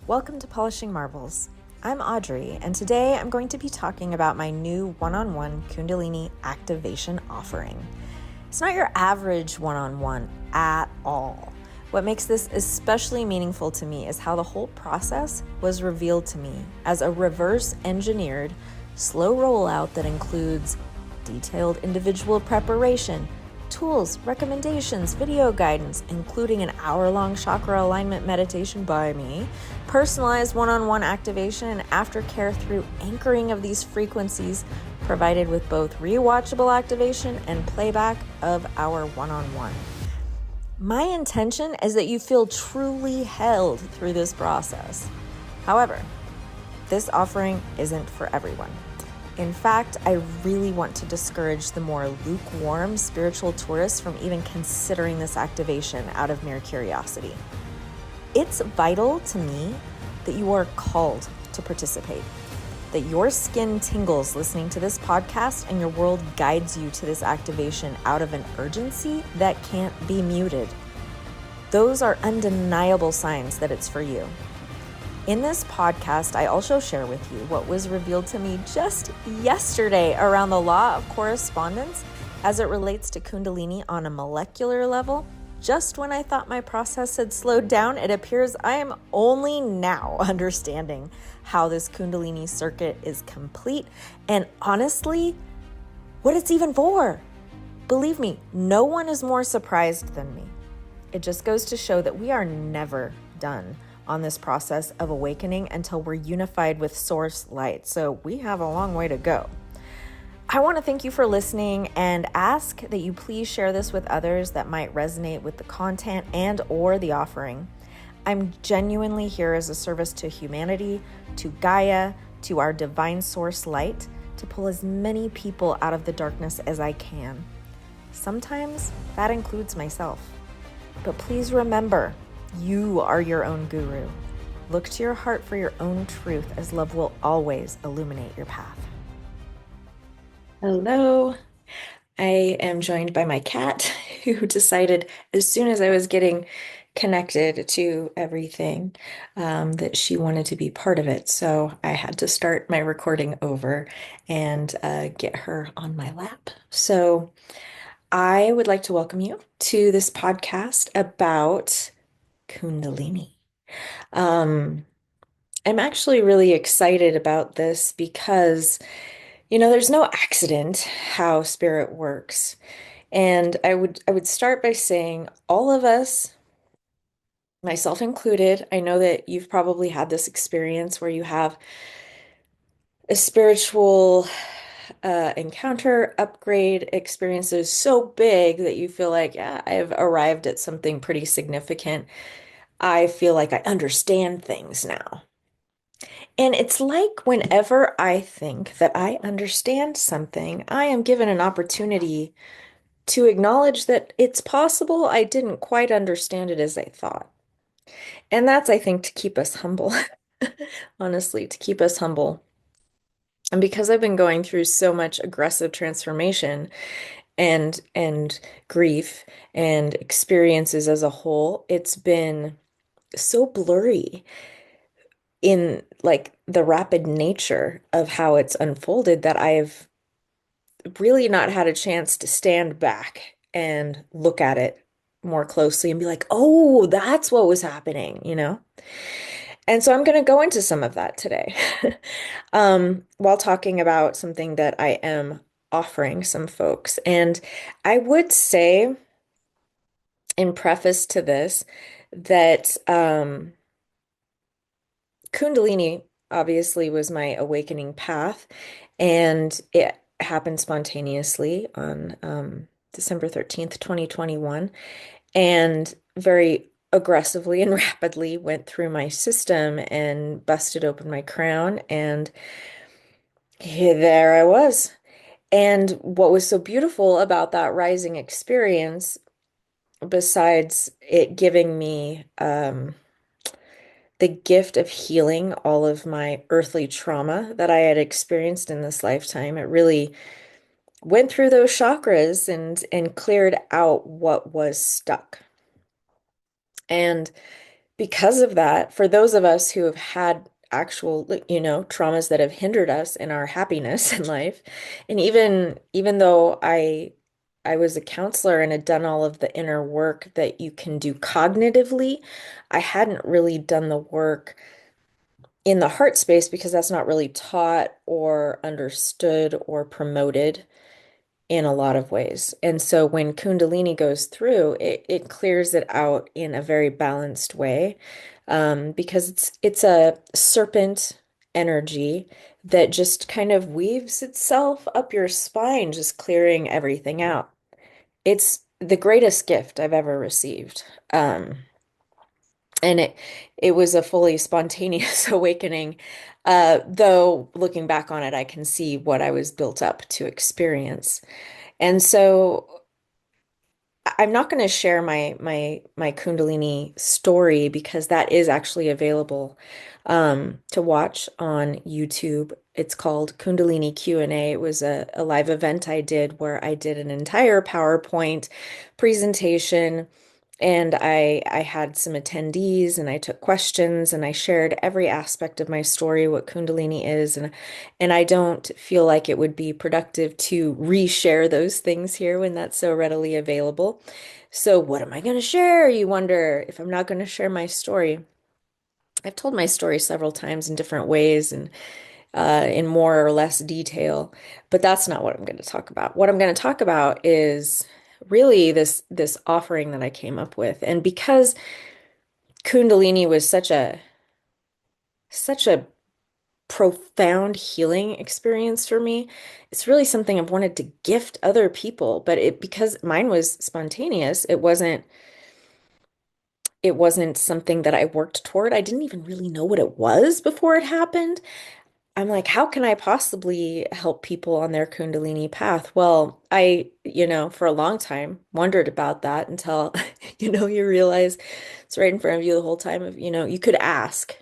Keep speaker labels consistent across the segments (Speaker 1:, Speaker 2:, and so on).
Speaker 1: Welcome to Polishing Marbles. I'm Audrey, and today I'm going to be talking about my new one-on-one Kundalini activation offering. It's not your average one-on-one at all. What makes this especially meaningful to me is how the whole process was revealed to me as a reverse-engineered, slow rollout that includes detailed individual preparation, tools, recommendations, video guidance, including an hour-long chakra alignment meditation by me, personalized one-on-one activation and aftercare through anchoring of these frequencies, provided with both re-watchable activation and playback of our one-on-one. My intention is that you feel truly held through this process. However, this offering isn't for everyone. In fact, I really want to discourage the more lukewarm spiritual tourists from even considering this activation out of mere curiosity. It's vital to me that you are called to participate, that your skin tingles listening to this podcast and your world guides you to this activation out of an urgency that can't be muted. Those are undeniable signs that it's for you. In this podcast, I also share with you what was revealed to me just yesterday around the law of correspondence as it relates to Kundalini on a molecular level. Just when I thought my process had slowed down, it appears I am only now understanding how this Kundalini circuit is complete and honestly, what it's even for. Believe me, no one is more surprised than me. It just goes to show that we are never done on this process of awakening until we're unified with source light. So we have a long way to go. I want to thank you for listening and ask that you please share this with others that might resonate with the content and or the offering. I'm genuinely here as a service to humanity, to Gaia, to our divine source light, to pull as many people out of the darkness as I can. Sometimes that includes myself. But please remember, you are your own guru. Look to your heart for your own truth, as love will always illuminate your path. Hello. I am joined by my cat who decided as soon as I was getting connected to everything that she wanted to be part of it. So I had to start my recording over and get her on my lap. So I would like to welcome you to this podcast about Kundalini. I'm actually really excited about this because, there's no accident how spirit works. And I would start by saying all of us, myself included, I know that you've probably had this experience where you have a spiritual encounter, upgrade experience that is so big that you feel like, yeah, I've arrived at something pretty significant. I feel like I understand things now. And it's like whenever I think that I understand something, I am given an opportunity to acknowledge that it's possible I didn't quite understand it as I thought. And that's, I think, to keep us humble, honestly, to keep us humble. And because I've been going through so much aggressive transformation and grief and experiences as a whole, it's been so blurry in like the rapid nature of how it's unfolded that I've really not had a chance to stand back and look at it more closely and be like, oh, that's what was happening. And so I'm going to go into some of that today while talking about something that I am offering some folks. And I would say, in preface to this, that Kundalini obviously was my awakening path, and it happened spontaneously on December 13th, 2021, and very aggressively and rapidly went through my system and busted open my crown, and there I was. And what was so beautiful about that rising experience, besides it giving me the gift of healing all of my earthly trauma that I had experienced in this lifetime, it really went through those chakras and cleared out what was stuck. And because of that, for those of us who have had actual, traumas that have hindered us in our happiness in life, and even though I was a counselor and had done all of the inner work that you can do cognitively, I hadn't really done the work in the heart space because that's not really taught or understood or promoted in a lot of ways. And so when Kundalini goes through, it clears it out in a very balanced way, because it's a serpent energy that just kind of weaves itself up your spine, just clearing everything out. It's the greatest gift I've ever received. And it was a fully spontaneous awakening. Though looking back on it, I can see what I was built up to experience. And so I'm not going to share my Kundalini story because that is actually available to watch on YouTube. It's called Kundalini Q&A. It was a live event I did where I did an entire PowerPoint presentation, and I had some attendees and I took questions and I shared every aspect of my story, what Kundalini is, and I don't feel like it would be productive to reshare those things here when that's so readily available. So what am I going to share? You wonder if I'm not going to share my story. I've told my story several times in different ways and in more or less detail, but that's not what I'm going to talk about. What I'm going to talk about is really this offering that I came up with. And because Kundalini was such a profound healing experience for me, it's really something I've wanted to gift other people, but it because mine was spontaneous, it wasn't something that I worked toward. I didn't even really know what it was before it happened. I'm like, how can I possibly help people on their Kundalini path? Well, for a long time wondered about that until, you realize it's right in front of you the whole time you could ask,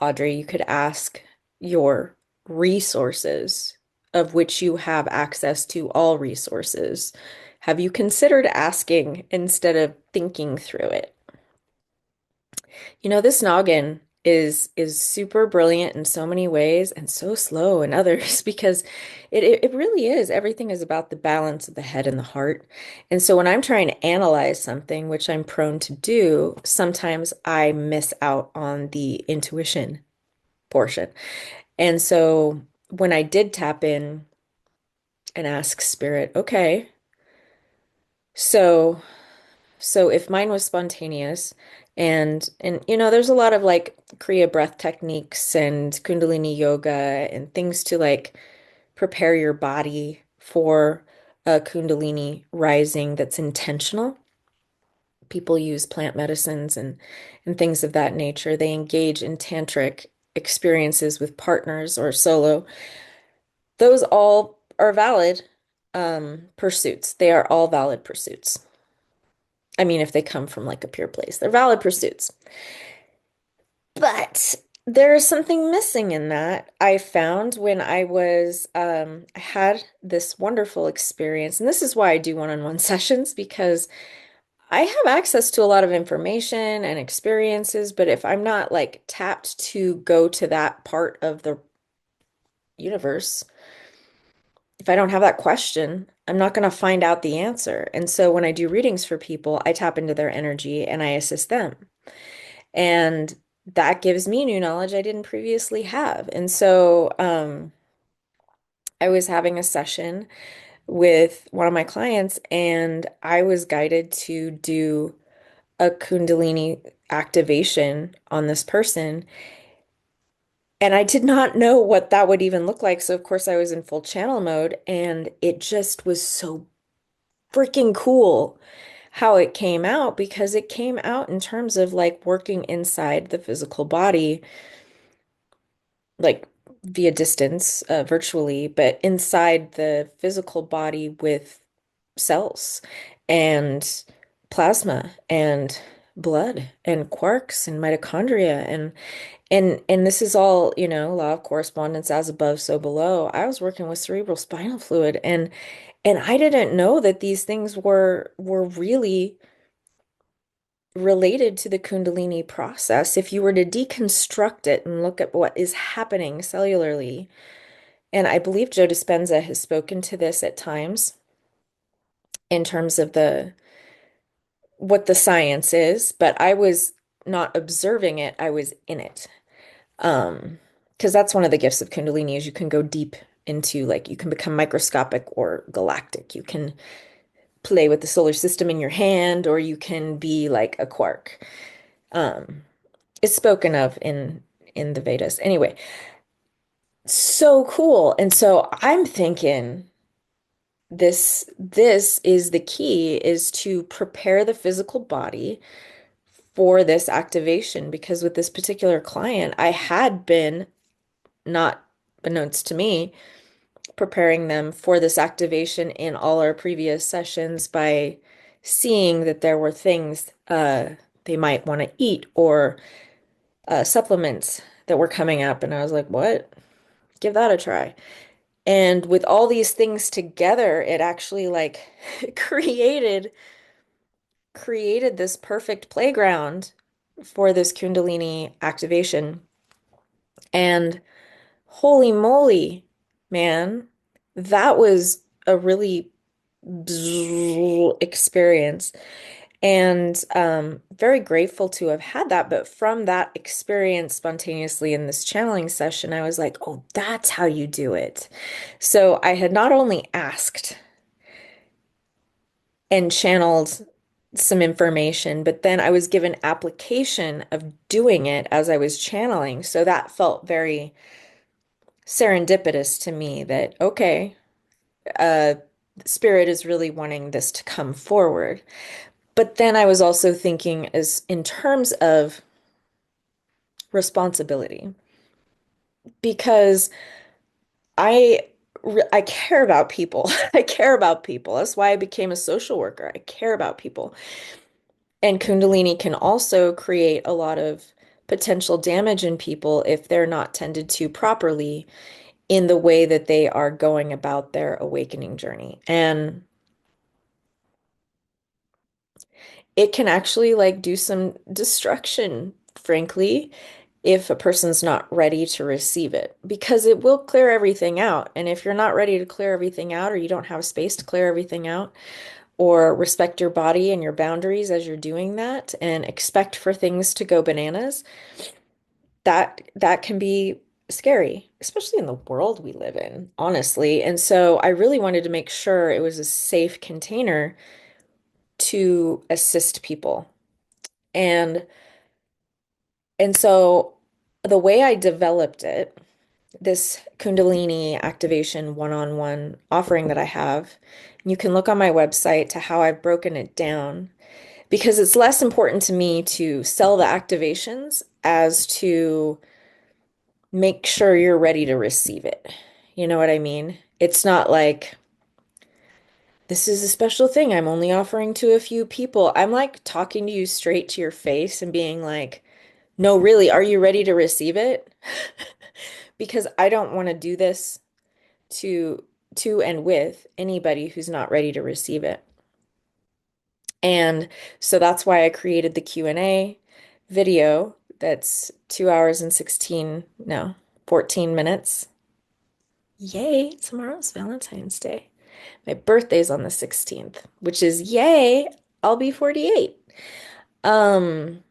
Speaker 1: Audrey, you could ask your resources, of which you have access to all resources. Have you considered asking instead of thinking through it? This noggin is super brilliant in so many ways and so slow in others because it really is. Everything is about the balance of the head and the heart. And so when I'm trying to analyze something, which I'm prone to do, sometimes I miss out on the intuition portion. And so when I did tap in and ask spirit, okay, so So if mine was spontaneous and there's a lot of like Kriya breath techniques and Kundalini yoga and things to like prepare your body for a Kundalini rising that's intentional. People use plant medicines and things of that nature. They engage in tantric experiences with partners or solo. Those all are valid pursuits. They are all valid pursuits. I mean, if they come from like a pure place, they're valid pursuits. But there is something missing in that. I found when I had this wonderful experience, and this is why I do one-on-one sessions because I have access to a lot of information and experiences, but if I'm not like tapped to go to that part of the universe, if I don't have that question, I'm not going to find out the answer. And so when I do readings for people, I tap into their energy and I assist them. And that gives me new knowledge I didn't previously have. And so I was having a session with one of my clients, and I was guided to do a Kundalini activation on this person. And I did not know what that would even look like. So, of course, I was in full channel mode, and it just was so freaking cool how it came out because it came out in terms of like working inside the physical body, like via distance, virtually, but inside the physical body with cells and plasma and blood and quarks and mitochondria and this is all, law of correspondence as above, so below. I was working with cerebral spinal fluid and I didn't know that these things were really related to the Kundalini process. If you were to deconstruct it and look at what is happening cellularly, and I believe Joe Dispenza has spoken to this at times in terms of the what the science is, but I was not observing it, I was in it. Because that's one of the gifts of Kundalini is you can go deep into like you can become microscopic or galactic. You can play with the solar system in your hand, or you can be like a quark. Um, it's spoken of in the Vedas. Anyway, so cool. And so I'm thinking this is the key is to prepare the physical body for this activation because with this particular client, I had been not beknownst to me preparing them for this activation in all our previous sessions by seeing that there were things they might want to eat or supplements that were coming up. And I was like, what? Give that a try. And with all these things together, it actually like created created this perfect playground for this Kundalini activation. And holy moly, man, that was a really experience. And very grateful to have had that. But from that experience spontaneously in this channeling session, I was like, oh, that's how you do it. So I had not only asked and channeled some information, but then I was given application of doing it as I was channeling. So that felt very serendipitous to me that, okay, uh, Spirit is really wanting this to come forward. But then I was also thinking as in terms of responsibility, because I I care about people. I care about people. That's why I became a social worker. I care about people. And Kundalini can also create a lot of potential damage in people if they're not tended to properly in the way that they are going about their awakening journey. And it can actually like do some destruction, frankly, if a person's not ready to receive it, because it will clear everything out. And if you're not ready to clear everything out, or you don't have space to clear everything out, or respect your body and your boundaries as you're doing that, and expect for things to go bananas, that can be scary, especially in the world we live in, honestly. And so I really wanted to make sure it was a safe container to assist people. And and so the way I developed it, this Kundalini activation one-on-one offering that I have, you can look on my website to how I've broken it down because it's less important to me to sell the activations as to make sure you're ready to receive it. You know what I mean? It's not like this is a special thing I'm only offering to a few people. I'm like talking to you straight to your face and being like, no, really, are you ready to receive it? Because I don't want to do this to and with anybody who's not ready to receive it. And so that's why I created the Q&A video that's 2 hours and 16, no, 14 minutes. Yay, tomorrow's Valentine's Day. My birthday's on the 16th, which is yay, I'll be 48. Um,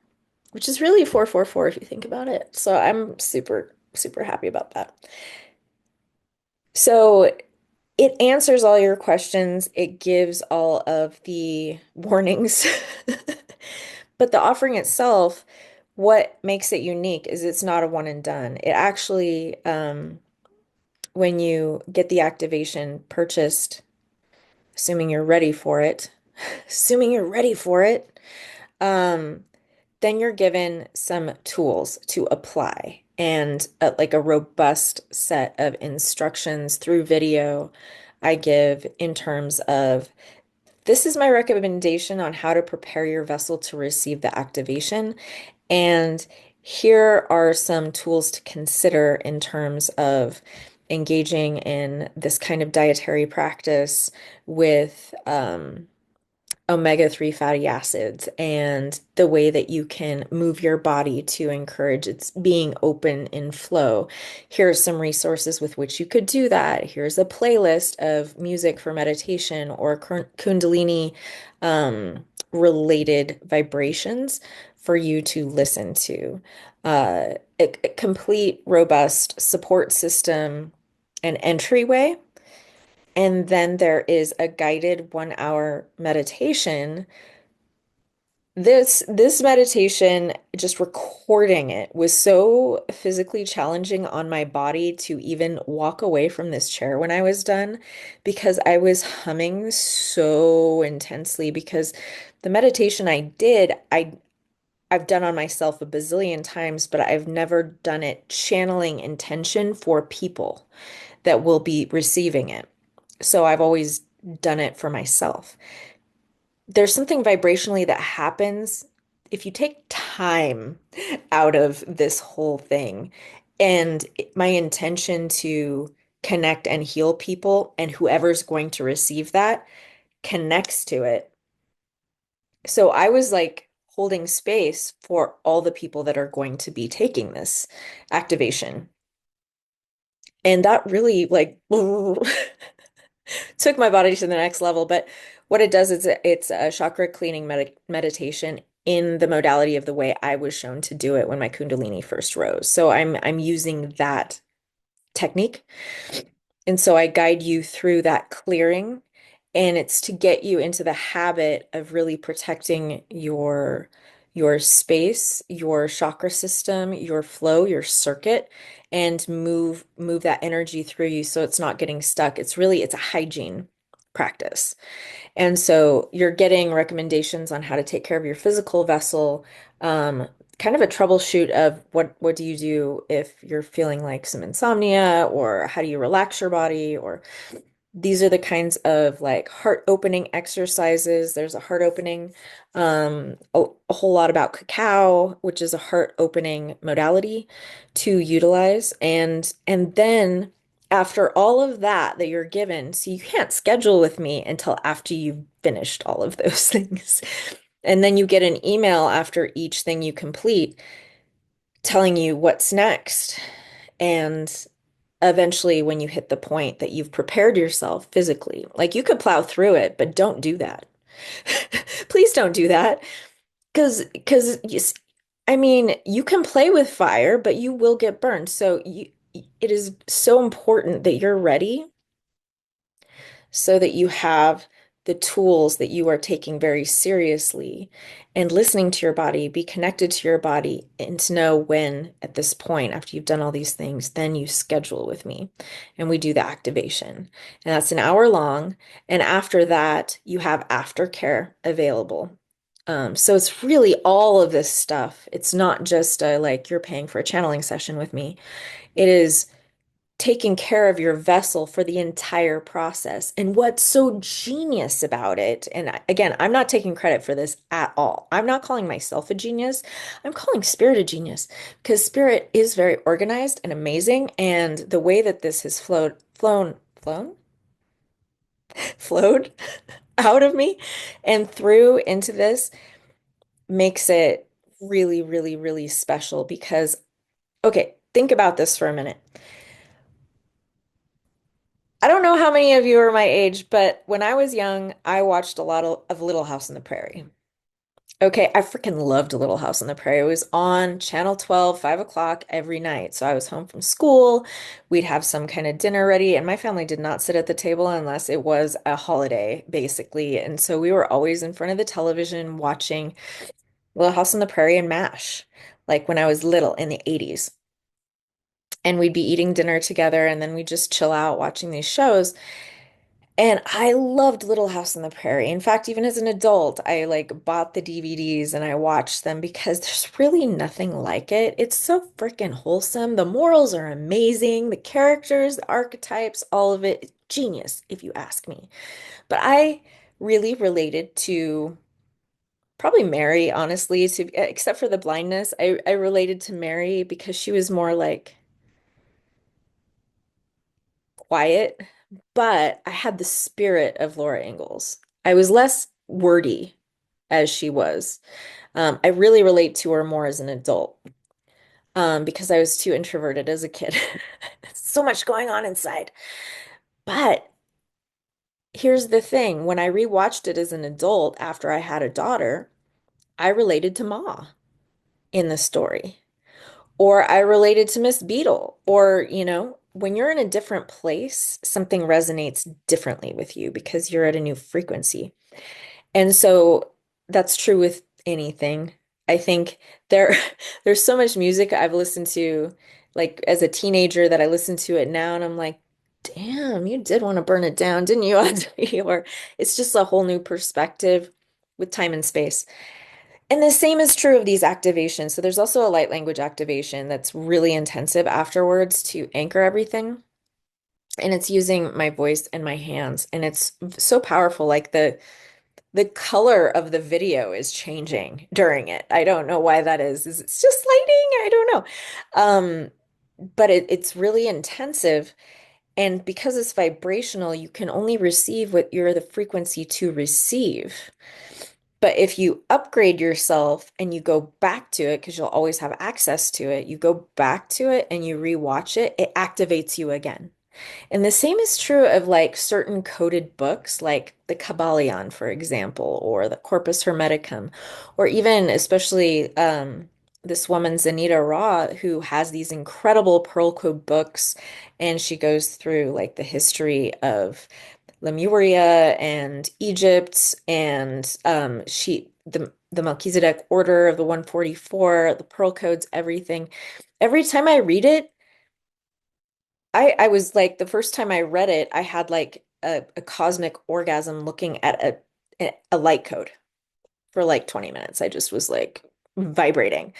Speaker 1: which is really 444 if you think about it. So I'm super, super happy about that. So it answers all your questions. It gives all of the warnings. But the offering itself, what makes it unique is it's not a one and done. It actually, when you get the activation purchased, assuming you're ready for it, assuming you're ready for it, um, then you're given some tools to apply and like a robust set of instructions through video I give in terms of this is my recommendation on how to prepare your vessel to receive the activation. And here are some tools to consider in terms of engaging in this kind of dietary practice with omega-3 fatty acids and the way that you can move your body to encourage its being open in flow. Here are some resources with which you could do that. Here's a playlist of music for meditation or Kundalini related vibrations for you to listen to. A complete, robust support system and entryway. And then there is a guided 1 hour meditation. This meditation, just recording it, was so physically challenging on my body to even walk away from this chair when I was done because I was humming so intensely because the meditation I've done on myself a bazillion times, but I've never done it channeling intention for people that will be receiving it. So I've always done it for myself. There's something vibrationally that happens if you take time out of this whole thing. And my intention to connect and heal people, and whoever's going to receive that connects to it. So I was like holding space for all the people that are going to be taking this activation. And that really like took my body to the next level. But what it does is it's a chakra cleaning meditation in the modality of the way I was shown to do it when my Kundalini first rose. So I'm using that technique. And so I guide you through that clearing, and it's to get you into the habit of really protecting your space, your chakra system, your flow, your circuit, and move that energy through you so it's not getting stuck. It's a hygiene practice. And so you're getting recommendations on how to take care of your physical vessel, kind of a troubleshoot of what do you do if you're feeling like some insomnia, or how do you relax your body, or these are the kinds of like heart opening exercises. There's a heart opening, a whole lot about cacao, which is a heart opening modality to utilize. And then after all of that you're given, so you can't schedule with me until after you've finished all of those things. And then you get an email after each thing you complete telling you what's next. And eventually, when you hit the point that you've prepared yourself physically, like you could plow through it, but don't do that. Please don't do that. Because I mean, you can play with fire, but you will get burned. So it is so important that you're ready so that you have the tools that you are taking very seriously and listening to your body, be connected to your body, and to know when, at this point, after you've done all these things, then you schedule with me and we do the activation. And that's an hour long. And after that, you have aftercare available. So it's really all of this stuff. It's not just like you're paying for a channeling session with me. It is taking care of your vessel for the entire process. And what's so genius about it, and again, I'm not taking credit for this at all. I'm not calling myself a genius. I'm calling spirit a genius because spirit is very organized and amazing. And the way that this has flowed out of me and through into this makes it really, really, really special because, okay, think about this for a minute. I don't know how many of you are my age, but when I was young, I watched a lot of Little House on the Prairie. Okay, I freaking loved Little House on the Prairie. It was on Channel 12, 5 o'clock every night. So I was home from school. We'd have some kind of dinner ready, and my family did not sit at the table unless it was a holiday, basically. And so we were always in front of the television watching Little House on the Prairie and MASH, like when I was little in the 80s. And we'd be eating dinner together, and then we'd just chill out watching these shows. And I loved Little House on the Prairie. In fact, even as an adult, I like bought the DVDs and I watched them because there's really nothing like it. It's so freaking wholesome. The morals are amazing. The characters, the archetypes, all of it, genius, if you ask me. But I really related to probably Mary, honestly, to except for the blindness. I related to Mary because she was more like quiet, but I had the spirit of Laura Ingalls. I was less wordy as she was. I really relate to her more as an adult, because I was too introverted as a kid. So much going on inside. But here's the thing, when I rewatched it as an adult after I had a daughter, I related to Ma in the story. Or I related to Miss Beadle. Or, when you're in a different place, something resonates differently with you because you're at a new frequency. And so that's true with anything. I think there there's so much music I've listened to like as a teenager that I listen to it now and I'm like, damn, you did want to burn it down, didn't you, Audrey? Or it's just a whole new perspective with time and space. And the same is true of these activations. So there's also a light language activation that's really intensive afterwards to anchor everything. And it's using my voice and my hands. And it's so powerful. Like the color of the video is changing during it. I don't know why that is. Is it's just lighting? I don't know. But it's really intensive. And because it's vibrational, you can only receive what you're the frequency to receive. But if you upgrade yourself and you go back to it, because you'll always have access to it, you go back to it and you rewatch it, it activates you again. And the same is true of like certain coded books, like the Kabbalion, for example, or the Corpus Hermeticum, or even especially this woman, Zanita Raw, who has these incredible Pearl Code books, and she goes through like the history of Lemuria and Egypt, and the Melchizedek order of the 144, the Pearl Codes, everything. Every time I read it, I was like, the first time I read it, I had like a cosmic orgasm looking at a light code for like 20 minutes. I just was like vibrating.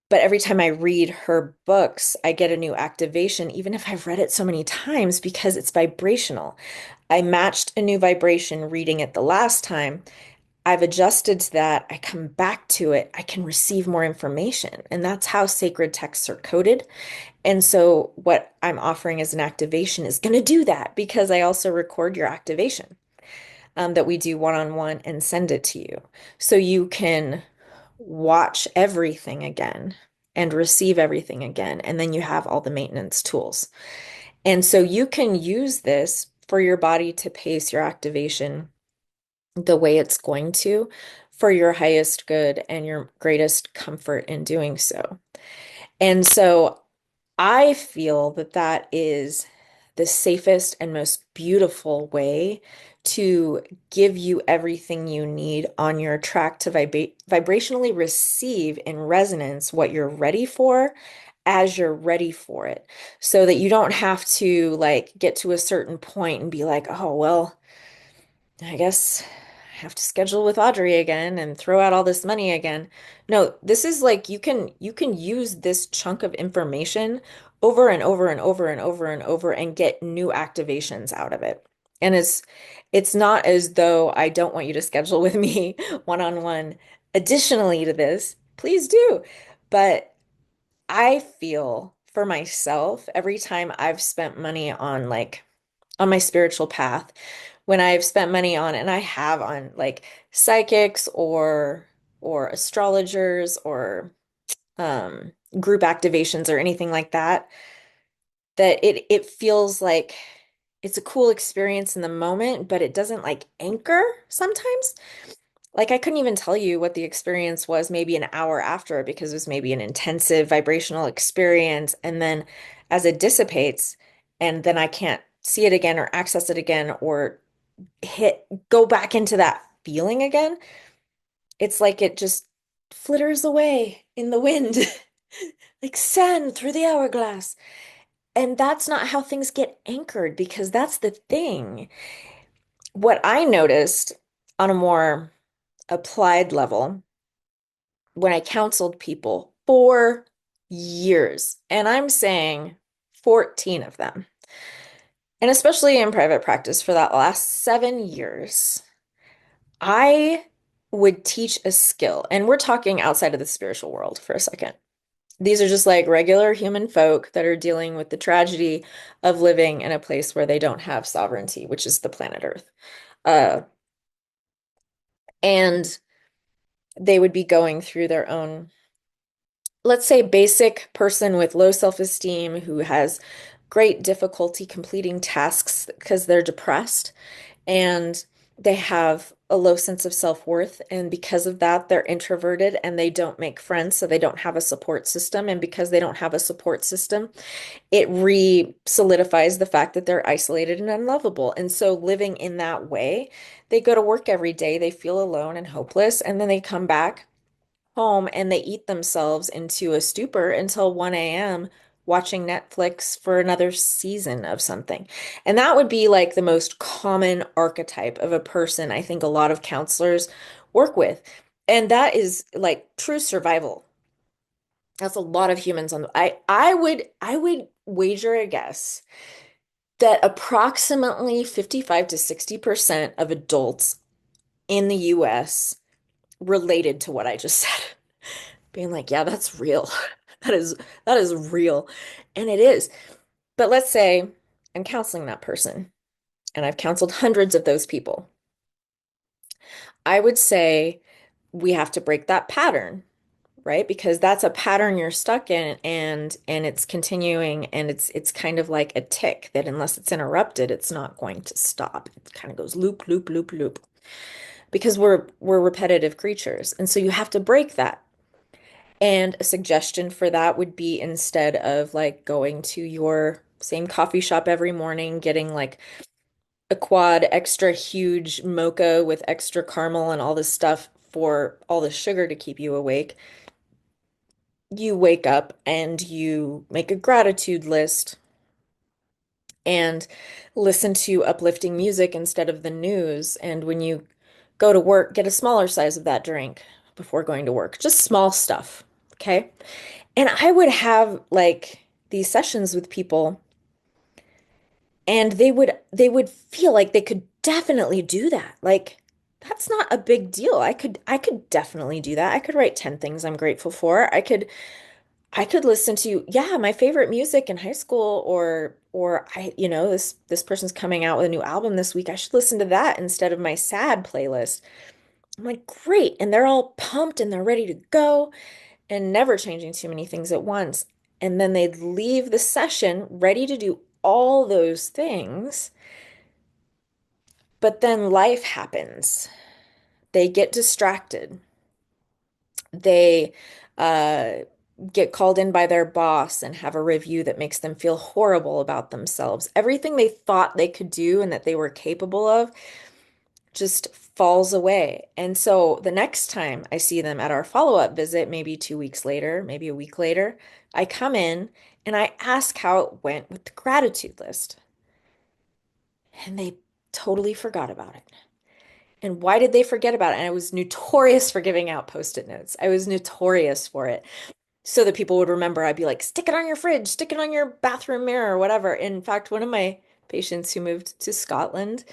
Speaker 1: But every time I read her books, I get a new activation, even if I've read it so many times, because it's vibrational. I matched a new vibration reading it the last time. I've adjusted to that. I come back to it. I can receive more information. And that's how sacred texts are coded. And so, what I'm offering as an activation is going to do that because I also record your activation, that we do one-on-one and send it to you. So you can watch everything again and receive everything again. And then you have all the maintenance tools. And so you can use this for your body to pace your activation the way it's going to for your highest good and your greatest comfort in doing so. And so I feel that that is the safest and most beautiful way to give you everything you need on your track to vibrationally receive in resonance what you're ready for as you're ready for it, so that you don't have to like get to a certain point and be like, oh, well, I guess I have to schedule with Audrey again and throw out all this money again. No, this is like you can use this chunk of information over and over and over and over and over and get new activations out of it. And it's not as though I don't want you to schedule with me one-on-one. Additionally to this, please do. But I feel for myself, every time I've spent money on like on my spiritual path, when I've spent money on, and I have on like psychics or astrologers or um group activations or anything like that, that it feels like it's a cool experience in the moment, but it doesn't like anchor sometimes. Like I couldn't even tell you what the experience was maybe an hour after because it was maybe an intensive vibrational experience. And then as it dissipates, and then I can't see it again or access it again or go back into that feeling again, it's like it just flitters away in the wind, like sand through the hourglass. And that's not how things get anchored because that's the thing. What I noticed on a more applied level when I counseled people for years, and I'm saying 14 of them, and especially in private practice for that last 7 years, I would teach a skill, and we're talking outside of the spiritual world for a second. These are just like regular human folk that are dealing with the tragedy of living in a place where they don't have sovereignty, which is the planet Earth. Uh, and they would be going through their own, let's say, basic person with low self-esteem who has great difficulty completing tasks because they're depressed and they have a low sense of self-worth. And because of that, they're introverted and they don't make friends. So they don't have a support system. And because they don't have a support system, it re-solidifies the fact that they're isolated and unlovable. And so living in that way, they go to work every day, they feel alone and hopeless, and then they come back home and they eat themselves into a stupor until 1 a.m. watching Netflix for another season of something. And that would be like the most common archetype of a person I think a lot of counselors work with. And that is like true survival. That's a lot of humans on the, I would wager a guess that approximately 55 to 60% of adults in the US related to what I just said. Being like, yeah, that's real. That is real. And it is. But let's say I'm counseling that person and I've counseled hundreds of those people. I would say we have to break that pattern, right? Because that's a pattern you're stuck in and it's continuing and it's kind of like a tick that unless it's interrupted, it's not going to stop. It kind of goes loop, loop, loop, loop. Because we're repetitive creatures. And so you have to break that. And a suggestion for that would be instead of like going to your same coffee shop every morning, getting like a quad extra huge mocha with extra caramel and all this stuff for all the sugar to keep you awake, you wake up and you make a gratitude list and listen to uplifting music instead of the news. And when you go to work, get a smaller size of that drink before going to work. Just small stuff. Okay. And I would have like these sessions with people and they would feel like they could definitely do that. Like that's not a big deal. I could definitely do that. I could write 10 things I'm grateful for. I could listen to, yeah, my favorite music in high school or this person's coming out with a new album this week. I should listen to that instead of my sad playlist. I'm like, great. And they're all pumped and they're ready to go and never changing too many things at once. And then they'd leave the session ready to do all those things. But then life happens. They get distracted. They uh, get called in by their boss and have a review that makes them feel horrible about themselves. Everything they thought they could do and that they were capable of just falls away. And so the next time I see them at our follow-up visit, maybe 2 weeks later, maybe a week later, I come in and I ask how it went with the gratitude list. And they totally forgot about it. And why did they forget about it? And I was notorious for giving out post-it notes. I was notorious for it. So that people would remember, I'd be like, stick it on your fridge, stick it on your bathroom mirror, or whatever. In fact, one of my patients who moved to Scotland,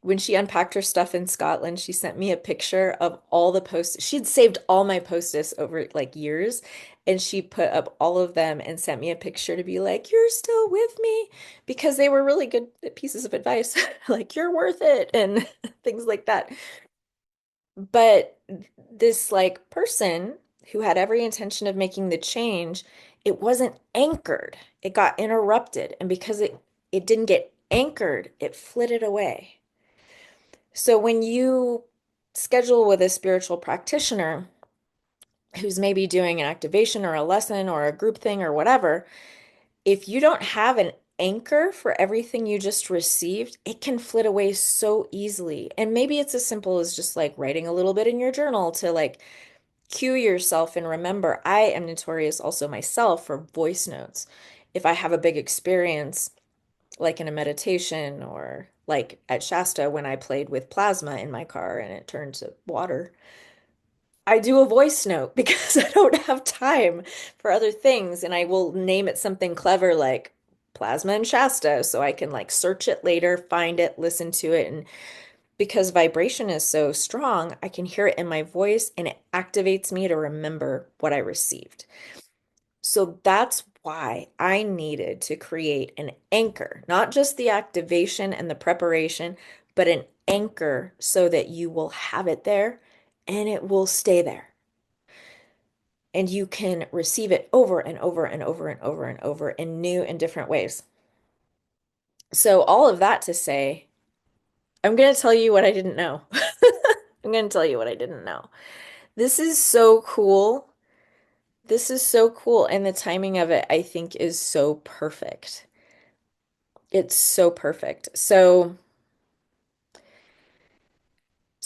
Speaker 1: when she unpacked her stuff in Scotland, she sent me a picture of all the posts. She'd saved all my post-its over like years, and she put up all of them and sent me a picture to be like, "You're still with me," because they were really good pieces of advice, like "You're worth it" and things like that. But this like person who had every intention of making the change, it wasn't anchored. It got interrupted, and because it didn't get anchored, it flitted away. So when you schedule with a spiritual practitioner who's maybe doing an activation or a lesson or a group thing or whatever, if you don't have an anchor for everything you just received, it can flit away so easily. And maybe it's as simple as just like writing a little bit in your journal to like cue yourself and remember. I am notorious also myself for voice notes. If I have a big experience, like in a meditation or like at Shasta when I played with plasma in my car and it turned to water. I do a voice note because I don't have time for other things and I will name it something clever like plasma in Shasta so I can like search it later, find it, listen to it and because vibration is so strong, I can hear it in my voice and it activates me to remember what I received. So that's why I needed to create an anchor, not just the activation and the preparation, but an anchor so that you will have it there and it will stay there. And you can receive it over and over and over and over and over in new and different ways. So, all of that to say, I'm going to tell you what I didn't know. I'm going to tell you what I didn't know. This is so cool. This is so cool. And the timing of it, I think, is so perfect. It's so perfect. So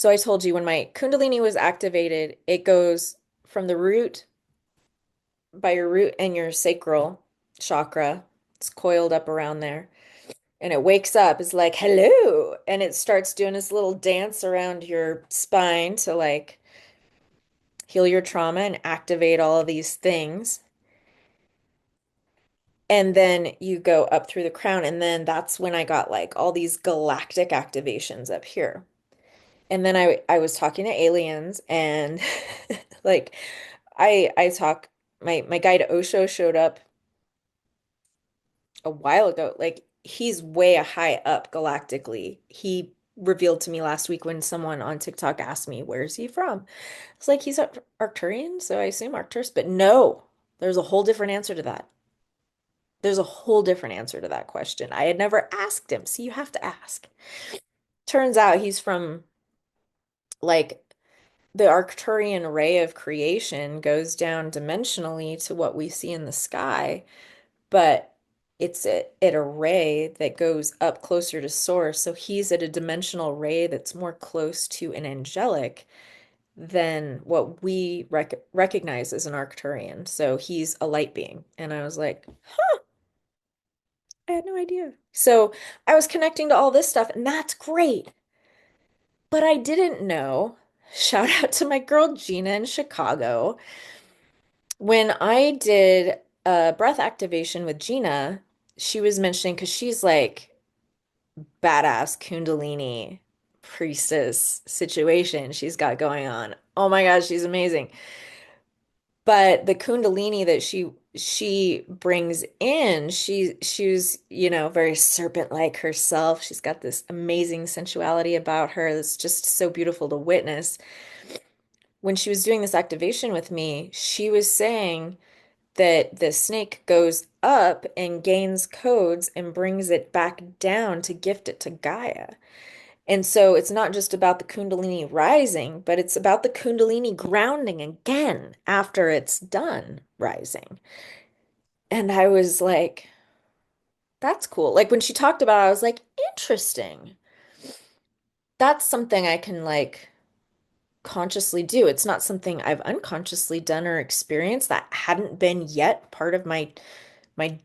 Speaker 1: I told you when my Kundalini was activated, it goes from the root by your root and your sacral chakra. It's coiled up around there. And it wakes up, it's like, hello. And it starts doing this little dance around your spine to like heal your trauma and activate all of these things. And then you go up through the crown. And then that's when I got like all these galactic activations up here. And then I was talking to aliens and like I talk my guide Osho showed up a while ago. Like he's way high up galactically. He revealed to me last week when someone on TikTok asked me, "Where's he from?" It's like he's Arcturian, so I assume Arcturus, but no, there's a whole different answer to that. There's a whole different answer to that question. I had never asked him. See, you have to ask. Turns out he's from like the Arcturian ray of creation goes down dimensionally to what we see in the sky, but it's at a ray that goes up closer to source. So he's at a dimensional ray that's more close to an angelic than what we recognize as an Arcturian. So he's a light being. And I was like, I had no idea. So I was connecting to all this stuff, and that's great. But I didn't know. Shout out to my girl Gina in Chicago. When I did a breath activation with Gina, she was mentioning because she's like badass Kundalini priestess situation she's got going on. Oh my gosh, she's amazing. But the Kundalini that she brings in, she's, very serpent-like herself. She's got this amazing sensuality about her that's just so beautiful to witness. When she was doing this activation with me, she was saying that the snake goes up and gains codes and brings it back down to gift it to Gaia. And so it's not just about the Kundalini rising, but it's about the Kundalini grounding again after it's done rising. And I was like, that's cool. Like when she talked about it, I was like, interesting. That's something I can like consciously do. It's not something I've unconsciously done or experienced that hadn't been yet part of my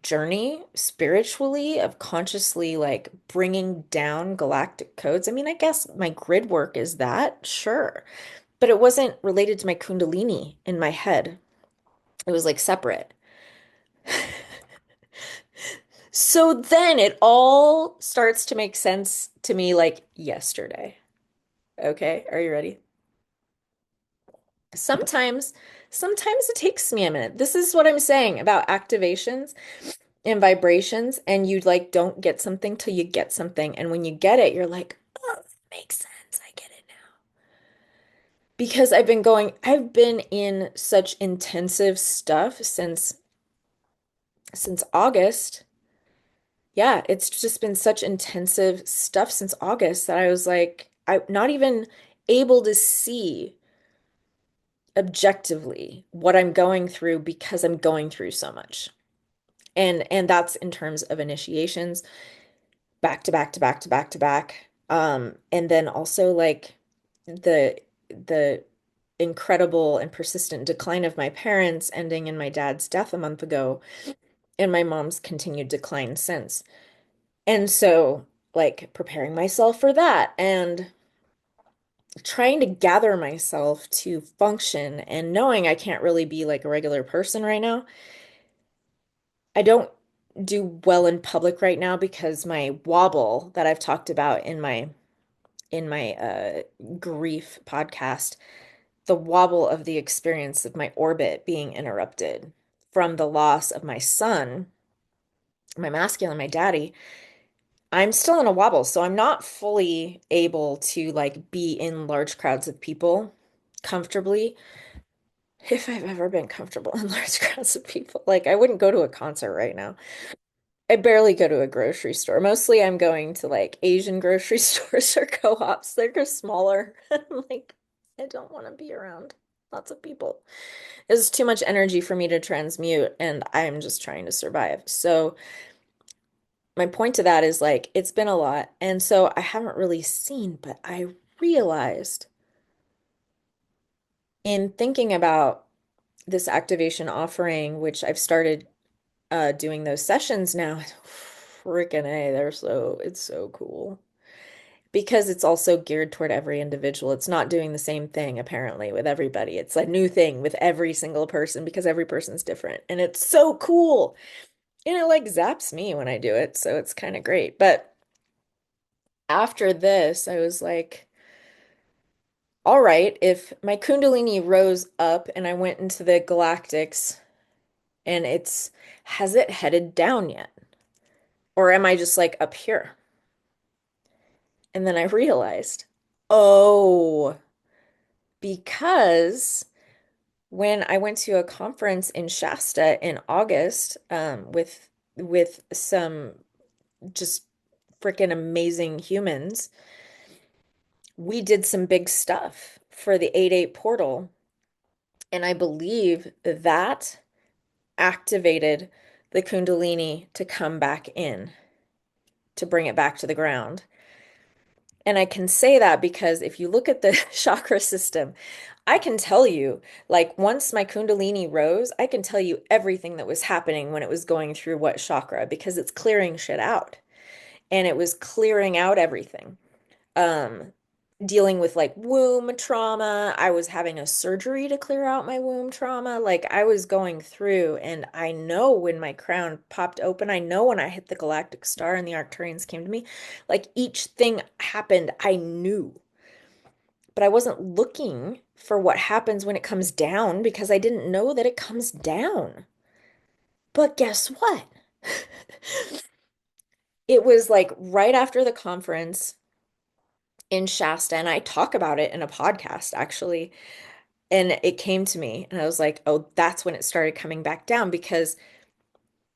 Speaker 1: journey spiritually of consciously like bringing down galactic codes. I mean, I guess my grid work is that, sure, but it wasn't related to my Kundalini in my head. It was like separate. So then it all starts to make sense to me like yesterday. Okay, are you ready? Sometimes, sometimes it takes me a minute. This is what I'm saying about activations and vibrations, and you like don't get something till you get something. And when you get it, you're like, oh, that makes sense. I get it now. Because I've been in such intensive stuff since August. Yeah, it's just been such intensive stuff since August that I was like, I'm not even able to see objectively what I'm going through because I'm going through so much. And that's in terms of initiations, back to back to back to back to back. And then also like the incredible and persistent decline of my parents ending in my dad's death a month ago, and my mom's continued decline since. And so like preparing myself for that and trying to gather myself to function and knowing I can't really be like a regular person right now. I don't do well in public right now because my wobble that I've talked about in my grief podcast, the wobble of the experience of my orbit being interrupted from the loss of my son, my masculine, my daddy. I'm still in a wobble, so I'm not fully able to like be in large crowds of people comfortably. If I've ever been comfortable in large crowds of people, like I wouldn't go to a concert right now. I barely go to a grocery store. Mostly I'm going to like Asian grocery stores or co-ops. They're just smaller. I'm like, I don't want to be around lots of people. It's too much energy for me to transmute, and I'm just trying to survive. So my point to that is like it's been a lot. And so I haven't really seen, but I realized in thinking about this activation offering, which I've started doing those sessions now. Freaking A, it's so cool. Because it's also geared toward every individual. It's not doing the same thing apparently with everybody. It's a new thing with every single person because every person's different. And it's so cool. And it like zaps me when I do it, so it's kind of great. But after this, I was like, all right, if my Kundalini rose up and I went into the galactics and has it headed down yet? Or am I just like up here? And then I realized, oh, because when I went to a conference in Shasta in August, with some just freaking amazing humans, we did some big stuff for the 8-8 portal. And I believe that activated the Kundalini to come back in, to bring it back to the ground. And I can say that because if you look at the chakra system, I can tell you, like, once my Kundalini rose, I can tell you everything that was happening when it was going through what chakra because it's clearing shit out. And it was clearing out everything. Um, Dealing with like womb trauma. I was having a surgery to clear out my womb trauma. Like I was going through, and I know when my crown popped open, I know when I hit the galactic star and the Arcturians came to me, like each thing happened, I knew. But I wasn't looking for what happens when it comes down because I didn't know that it comes down. But guess what? It was like right after the conference in Shasta, and I talk about it in a podcast actually. And it came to me, and I was like, oh, that's when it started coming back down because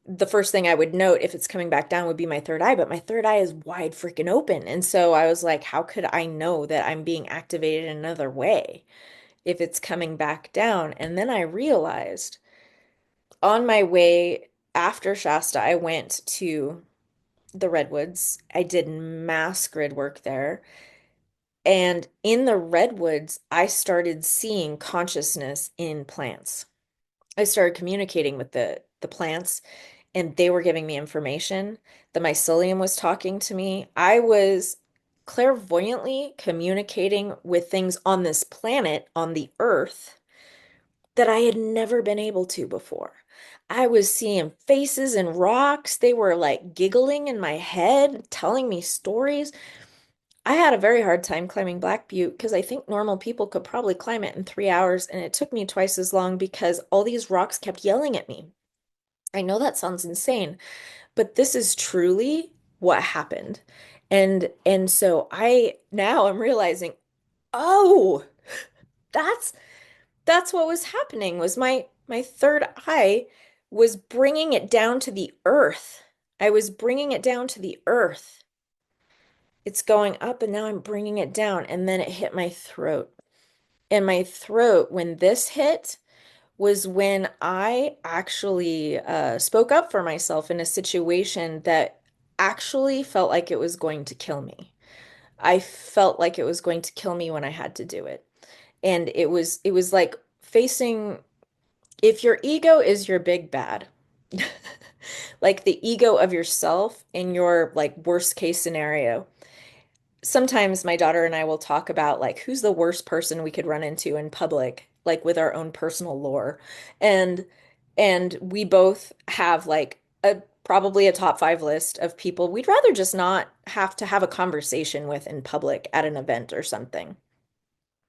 Speaker 1: the first thing I would note if it's coming back down would be my third eye, but my third eye is wide freaking open. And so I was like, how could I know that I'm being activated in another way if it's coming back down? And then I realized on my way after Shasta, I went to the Redwoods. I did mass grid work there. And in the Redwoods, I started seeing consciousness in plants. I started communicating with the plants and they were giving me information. The mycelium was talking to me. I was clairvoyantly communicating with things on this planet, on the earth, that I had never been able to before. I was seeing faces and rocks. They were like giggling in my head, telling me stories. I had a very hard time climbing Black Butte because I think normal people could probably climb it in 3 hours, and it took me twice as long because all these rocks kept yelling at me. I know that sounds insane, but this is truly what happened. And so I now I'm realizing, oh, that's that's what was happening was my third eye was bringing it down to the earth. I was bringing it down to the earth. It's going up and now I'm bringing it down and then it hit my throat. And my throat when this hit was when I actually spoke up for myself in a situation that actually felt like it was going to kill me. I felt like it was going to kill me when I had to do it. And it was like facing if your ego is your big bad, like the ego of yourself in your like worst case scenario. Sometimes my daughter and I will talk about like who's the worst person we could run into in public, like with our own personal lore. And and we both have like a probably a top 5 list of people we'd rather just not have to have a conversation with in public at an event or something.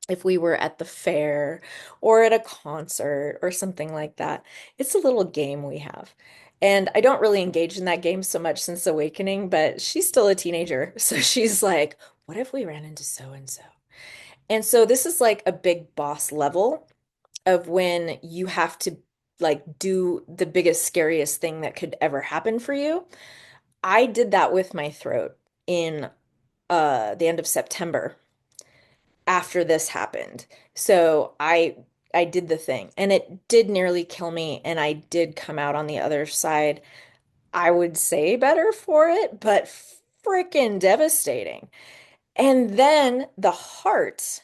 Speaker 1: if we were at the fair or at a concert or something like that. It's a little game we have. And I don't really engage in that game so much since Awakening, but she's still a teenager. So she's like, what if we ran into so and so? And so this is like a big boss level of when you have to like do the biggest, scariest thing that could ever happen for you. I did that with my throat in the end of September after this happened. So I did the thing and it did nearly kill me and I did come out on the other side. I would say better for it, but freaking devastating. And then the heart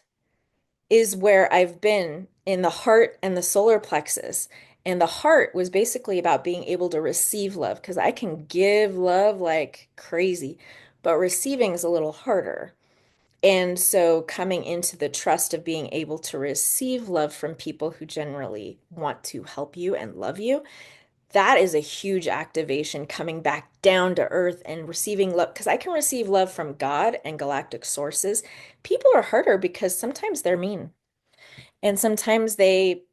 Speaker 1: is where I've been in the heart and the solar plexus. And the heart was basically about being able to receive love because I can give love like crazy, but receiving is a little harder. And so coming into the trust of being able to receive love from people who generally want to help you and love you, that is a huge activation coming back down to earth and receiving love. Because I can receive love from God and galactic sources. People are harder because sometimes they're mean and sometimes they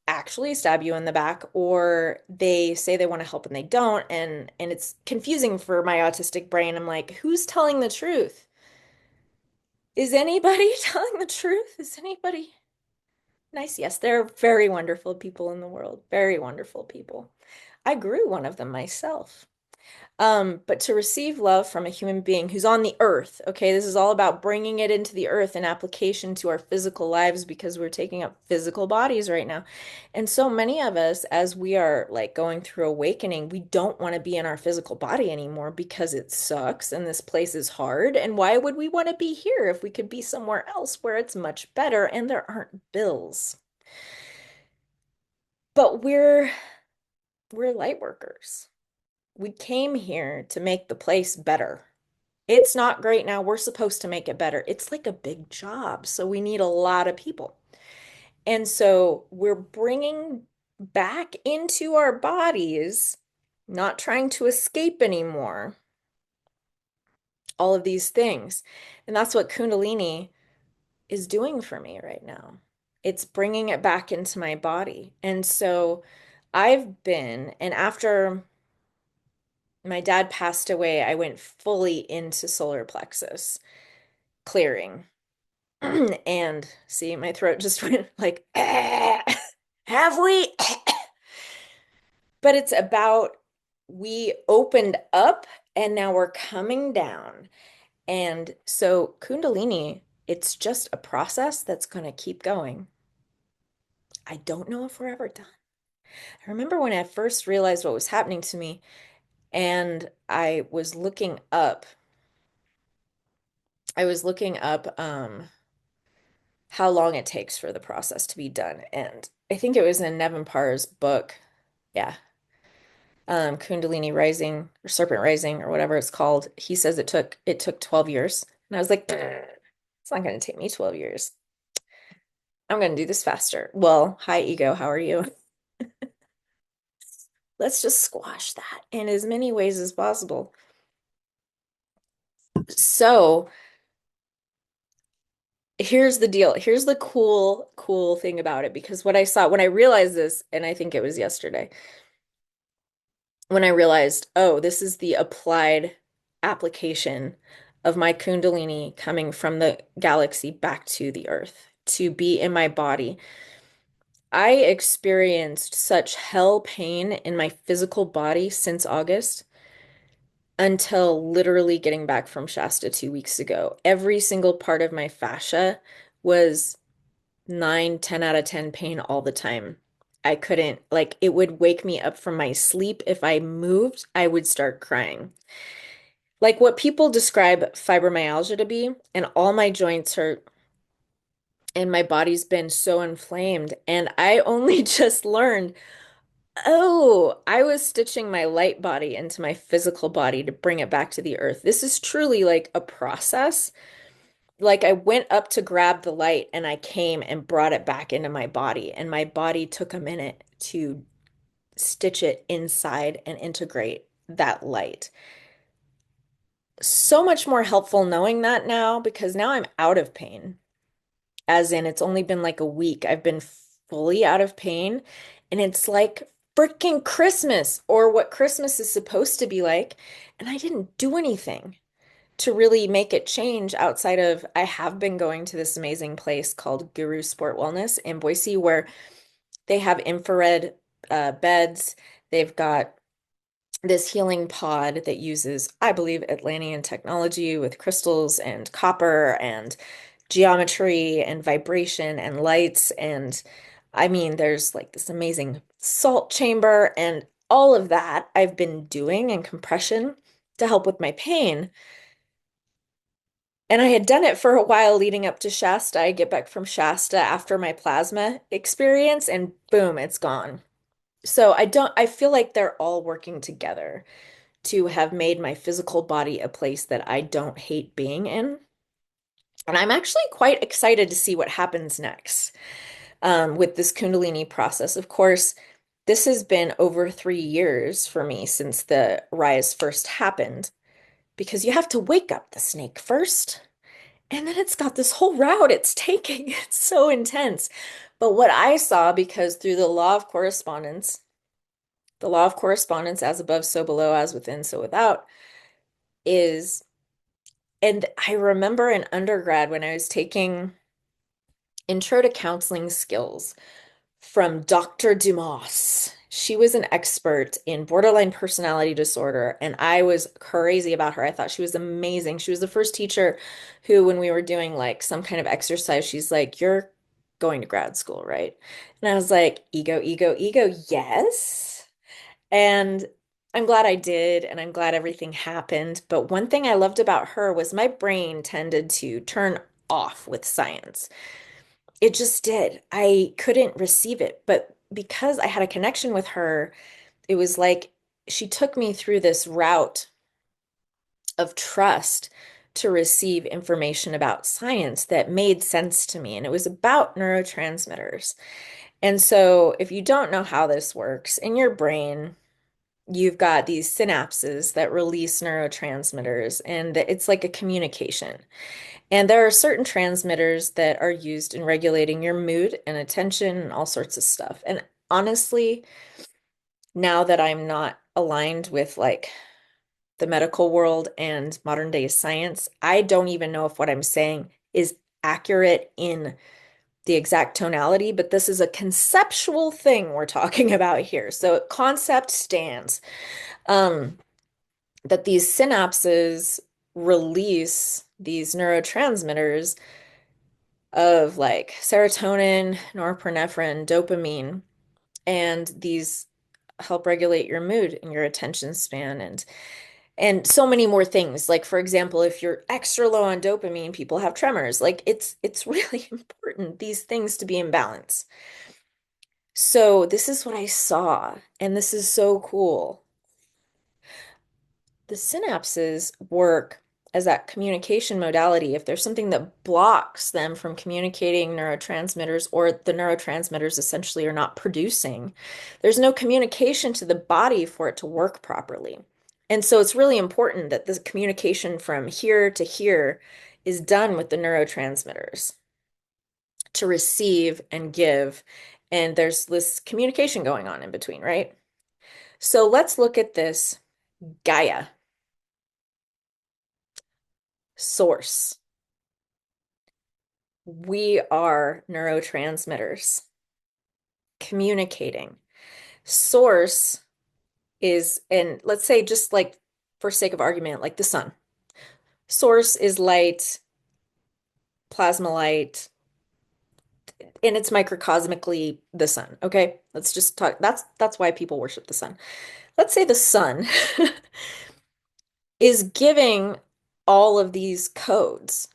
Speaker 1: actually stab you in the back or they say they want to help and they don't. And it's confusing for my autistic brain. I'm like, who's telling the truth? Is anybody telling the truth? Is anybody nice? Yes, there are very wonderful people in the world, very wonderful people. I grew one of them myself. But to receive love from a human being who's on the earth, okay, this is all about bringing it into the earth and application to our physical lives because we're taking up physical bodies right now. And so many of us, as we are like going through awakening, we don't want to be in our physical body anymore because it sucks and this place is hard. And why would we want to be here if we could be somewhere else where it's much better and there aren't bills? But we're light workers. We came here to make the place better. It's not great now. We're supposed to make it better. It's like a big job. So we need a lot of people. And so we're bringing back into our bodies, not trying to escape anymore, all of these things. And that's what Kundalini is doing for me right now. It's bringing it back into my body. And so and after my dad passed away, I went fully into solar plexus clearing. And see, my throat just went like, have we? But it's about we opened up and now we're coming down. And so Kundalini, it's just a process that's going to keep going. I don't know if we're ever done. I remember when I first realized what was happening to me and I was looking up how long it takes for the process to be done. And I think it was in Nevin Parr's book. Yeah. Kundalini Rising or Serpent Rising or whatever it's called. He says it took 12 years. And I was like, it's not going to take me 12 years. I'm going to do this faster. Well, hi ego, how are you? Let's just squash that in as many ways as possible. So, here's the deal. Here's the cool thing about it because what I saw when I realized this, and I think it was yesterday, when I realized, oh, this is the applied application of my Kundalini coming from the galaxy back to the earth to be in my body. I experienced such hell pain in my physical body since August until literally getting back from Shasta 2 weeks ago. Every single part of my fascia was 9, 10 out of 10 pain all the time. I couldn't, like, it would wake me up from my sleep. If I moved, I would start crying. Like what people describe fibromyalgia to be, and all my joints hurt, and my body's been so inflamed. And I only just learned, oh, I was stitching my light body into my physical body to bring it back to the earth. This is truly like a process. Like I went up to grab the light and I came and brought it back into my body, and my body took a minute to stitch it inside and integrate that light. So much more helpful knowing that now because now I'm out of pain. as in it's only been like a week. I've been fully out of pain, and it's like freaking Christmas or what Christmas is supposed to be like. And I didn't do anything to really make it change outside of I have been going to this amazing place called Guru Sport Wellness in Boise where they have infrared beds. They've got this healing pod that uses, I believe, Atlantean technology with crystals and copper and geometry and vibration and lights. And I mean, there's like this amazing salt chamber and all of that I've been doing and compression to help with my pain. And I had done it for a while leading up to Shasta. I get back from Shasta after my plasma experience, and boom, it's gone. So I feel like they're all working together to have made my physical body a place that I don't hate being in. And I'm actually quite excited to see what happens next with this Kundalini process. Of course, this has been over 3 years for me since the rise first happened, because you have to wake up the snake first. And then it's got this whole route it's taking. It's so intense. But what I saw, because through the law of correspondence, as above, so below, as within, so without, is, and I remember in undergrad when I was taking Intro to Counseling Skills from Dr. Dumas. She was an expert in borderline personality disorder, and I was crazy about her. I thought she was amazing. She was the first teacher who, when we were doing like some kind of exercise, she's like, "You're going to grad school, right?" And I was like, "Ego, ego, ego, yes." And I'm glad I did, and I'm glad everything happened. But one thing I loved about her was my brain tended to turn off with science. It just did. I couldn't receive it. But because I had a connection with her, it was like she took me through this route of trust to receive information about science that made sense to me. And it was about neurotransmitters. And so, if you don't know how this works, in your brain, you've got these synapses that release neurotransmitters, and it's like a communication. And there are certain transmitters that are used in regulating your mood and attention and all sorts of stuff. And honestly, now that I'm not aligned with like the medical world and modern day science, I don't even know if what I'm saying is accurate in the exact tonality, but this is a conceptual thing we're talking about here. So concept stands. Um, that these synapses release these neurotransmitters of like serotonin, norepinephrine, dopamine, and these help regulate your mood and your attention span and so many more things. Like for example, if you're extra low on dopamine, people have tremors. Like it's really important these things to be in balance. So this is what I saw, and this is so cool. The synapses work as that communication modality. If there's something that blocks them from communicating neurotransmitters, or the neurotransmitters essentially are not producing, there's no communication to the body for it to work properly. And so it's really important that the communication from here to here is done with the neurotransmitters to receive and give. And there's this communication going on in between, right? So let's look at this Gaia source. We are neurotransmitters communicating. Source is, and let's say just like for sake of argument, like the sun. Source is light, plasma light, and it's microcosmically the sun. Okay, let's just talk. That's why people worship the sun. Let's say the sun is giving all of these codes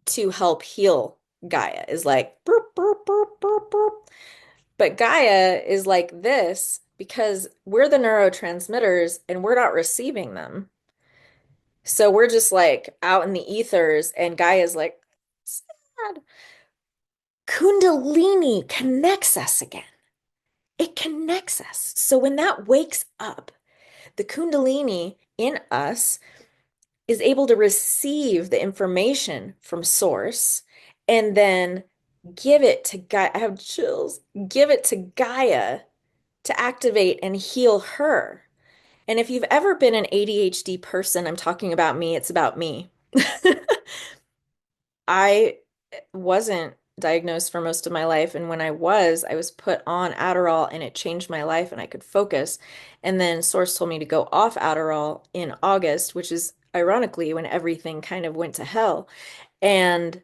Speaker 1: to help heal Gaia. Is like burp, burp, burp, burp, burp. But Gaia is like this because we're the neurotransmitters and we're not receiving them. So we're just like out in the ethers, and Gaia's like, sad. Kundalini connects us again. It connects us. So when that wakes up, the Kundalini in us is able to receive the information from source and then give it to Gaia. I have chills. Give it to Gaia to activate and heal her. And if you've ever been an ADHD person, I'm talking about me, it's about me. I wasn't diagnosed for most of my life. And when I was put on Adderall and it changed my life and I could focus. And then Source told me to go off Adderall in August, which is ironically when everything kind of went to hell. And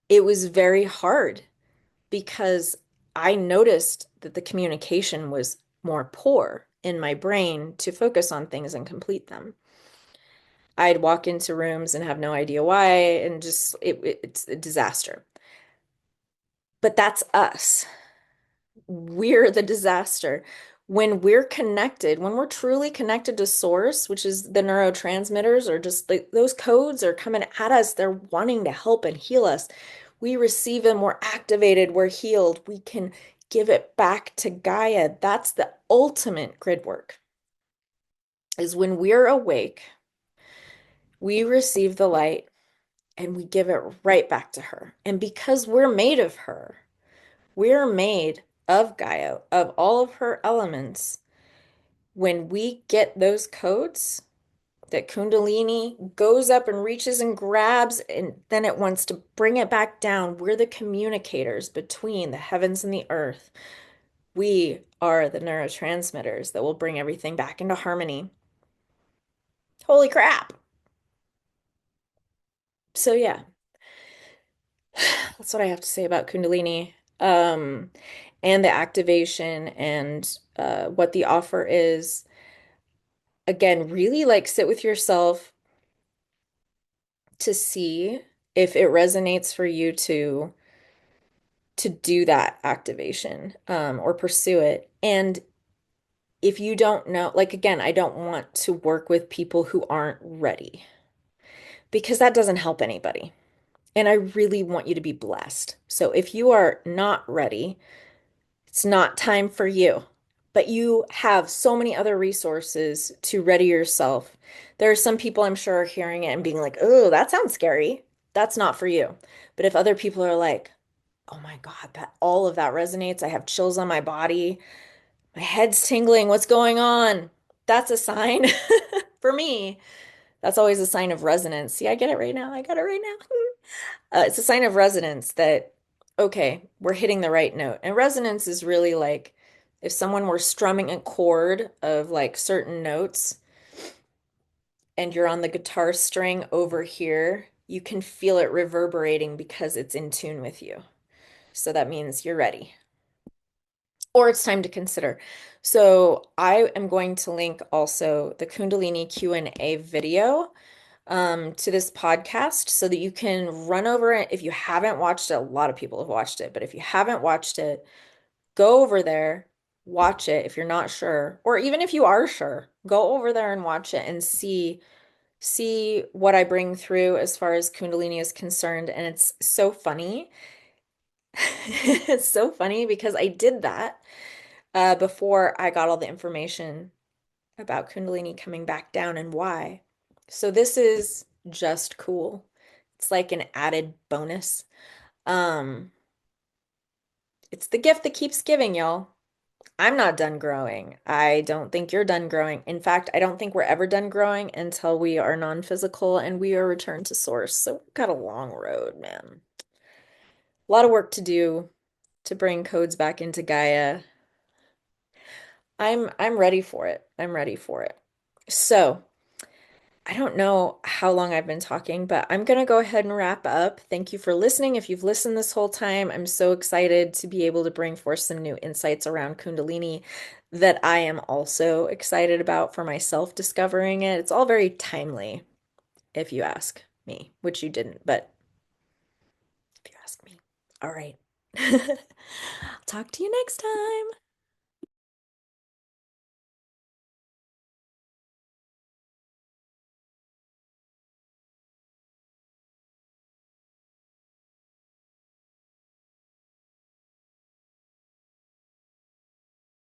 Speaker 1: it was very hard because I noticed that the communication was more poor in my brain to focus on things and complete them. I'd walk into rooms and have no idea why, and just it's a disaster. But that's us. We're the disaster. When we're connected, when we're truly connected to source, which is the neurotransmitters, or just like those codes are coming at us, they're wanting to help and heal us. We receive them, we're activated, we're healed. We can give it back to Gaia. That's the ultimate grid work, is when we're awake, we receive the light and we give it right back to her. And because we're made of her, we're made of Gaia, of all of her elements. When we get those codes, that Kundalini goes up and reaches and grabs, and then it wants to bring it back down. We're the communicators between the heavens and the earth. We are the neurotransmitters that will bring everything back into harmony. Holy crap. So, yeah, that's what I have to say about Kundalini. And the activation and what the offer is. Again, really like sit with yourself to see if it resonates for you to do that activation or pursue it. And if you don't know, like again, I don't want to work with people who aren't ready because that doesn't help anybody. And I really want you to be blessed. So if you are not ready, it's not time for you. But you have so many other resources to ready yourself. There are some people I'm sure are hearing it and being like, oh, that sounds scary. That's not for you. But if other people are like, oh my God, that all of that resonates. I have chills on my body. My head's tingling. What's going on? That's a sign for me. That's always a sign of resonance. See, I get it right now. I got it right now. It's a sign of resonance that, okay, we're hitting the right note. And resonance is really like if someone were strumming a chord of like certain notes and you're on the guitar string over here, you can feel it reverberating because it's in tune with you. So that means you're ready. Or it's time to consider. So I am going to link also the Kundalini Q&A video to this podcast so that you can run over it. If you haven't watched it, a lot of people have watched it, but if you haven't watched it, go over there, watch it if you're not sure, or even if you are sure, go over there and watch it and see what I bring through as far as Kundalini is concerned. And it's so funny. It's so funny because I did that before I got all the information about Kundalini coming back down and why. So this is just cool. It's like an added bonus. Um, it's the gift that keeps giving, y'all. I'm not done growing. I don't think you're done growing. In fact, I don't think we're ever done growing until we are non-physical and we are returned to source. So we've got a long road, man. A lot of work to do to bring codes back into Gaia. I'm ready for it. I'm ready for it. So, I don't know how long I've been talking, but I'm going to go ahead and wrap up. Thank you for listening. If you've listened this whole time, I'm so excited to be able to bring forth some new insights around Kundalini that I am also excited about for myself discovering it. It's all very timely, if you ask me, which you didn't, but if you ask me. All right. I'll talk to you next time.